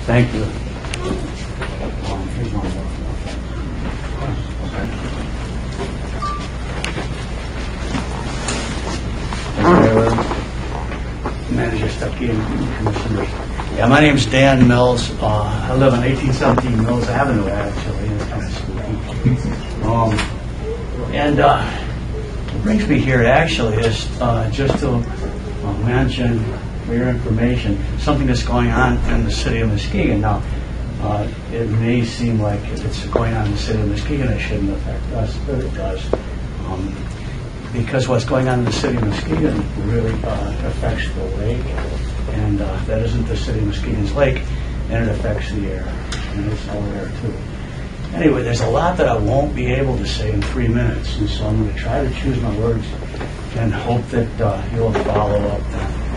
Thank you. Manager Sappi and Commissioners. Yeah, my name's Dan Mills. I live on 1817 Mills Avenue, actually. It's kind of spooky. What brings me here actually is just to mention, for your information, something that's going on in the city of Muskegon. Now, it may seem like if it's going on in the city of Muskegon, it shouldn't affect us, but it does. Because what's going on in the city of Muskegon really affects the lake, and that isn't the city of Muskegon's lake, and it affects the air, and it's all air too. Anyway, there's a lot that I won't be able to say in 3 minutes, and so I'm going to try to choose my words and hope that you'll follow up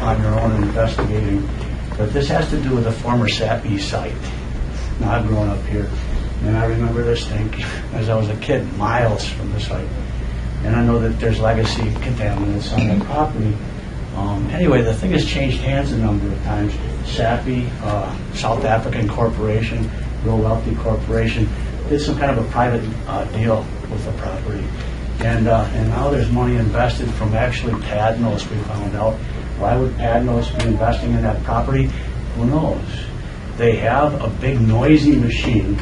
on your own investigating. But this has to do with the former Sappi site. Now, I've grown up here, and I remember this thing as I was a kid, miles from the site. And I know that there's legacy contaminants on that property. Anyway, the thing has changed hands a number of times. Sappi, South African corporation, real wealthy corporation, did some kind of a private deal with the property. And now there's money invested from actually Padnos, we found out. Why would Padnos be investing in that property? Who knows? They have a big noisy machine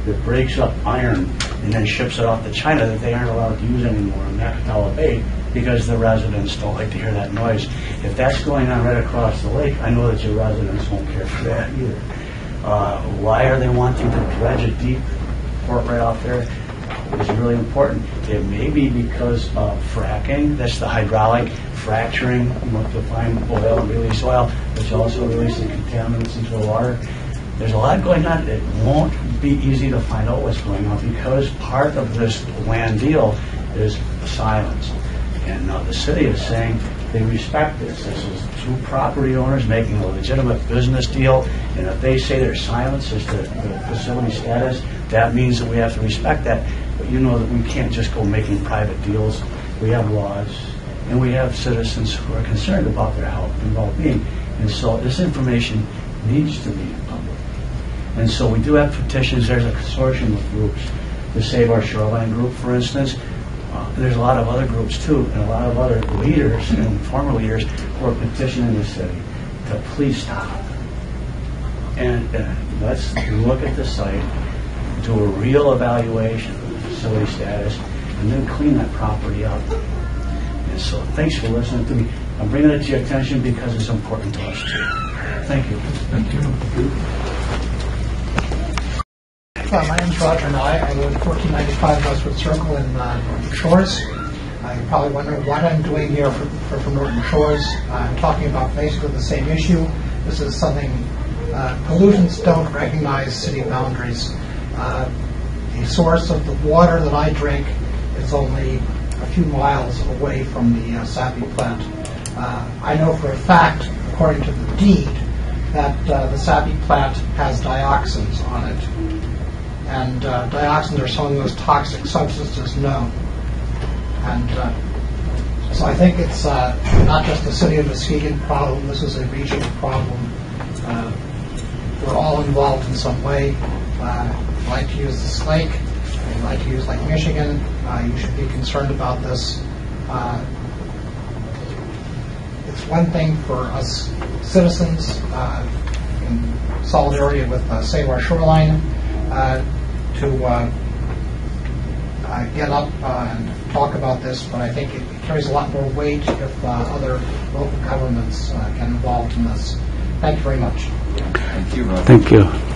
that breaks up iron and then ships it off to China that they aren't allowed to use anymore in Nakatola Bay because the residents don't like to hear that noise. If that's going on right across the lake, I know that your residents won't care for that either. Why are they wanting to dredge a deep port right off there? It's really important. It may be because of fracking, that's the hydraulic fracturing, to find oil and release oil, which also releases contaminants into the water. There's a lot going on. It won't be easy to find out what's going on because part of this land deal is silence. And the city is saying they respect this. This is two property owners making a legitimate business deal, and if they say there's silence as to the facility status, that means that we have to respect that. But you know that we can't just go making private deals. We have laws, and we have citizens who are concerned about their health and well-being. And so this information needs to be public. And so we do have petitions. There's a consortium of groups. The Save Our Shoreline group, for instance. There's a lot of other groups too, and a lot of other leaders and former leaders who are petitioning the city to please stop. And let's look at the site, do a real evaluation of the facility status, and then clean that property up. And so thanks for listening to me. I'm bringing it to your attention because it's important to us too. Thank you. Thank you. My name is Roger Nye. I live at 1495 Westwood Circle in Norton Shores. You're probably wondering what I'm doing here from Norton Shores. I'm talking about basically the same issue. This is something, pollutants don't recognize city boundaries. The source of the water that I drink is only a few miles away from the Sappi plant. I know for a fact, according to the deed, that the Sappi plant has dioxins on it. And dioxins are some of the most toxic substances known. And so I think it's not just the city of Muskegon problem, this is a regional problem. We're all involved in some way. We like to use this lake, we like to use Lake Michigan. You should be concerned about this. It's one thing for us citizens in solidarity with Save Our Shoreline to get up and talk about this, but I think it carries a lot more weight if other local governments get involved in this. Thank you very much. Thank you, Roger. Thank you.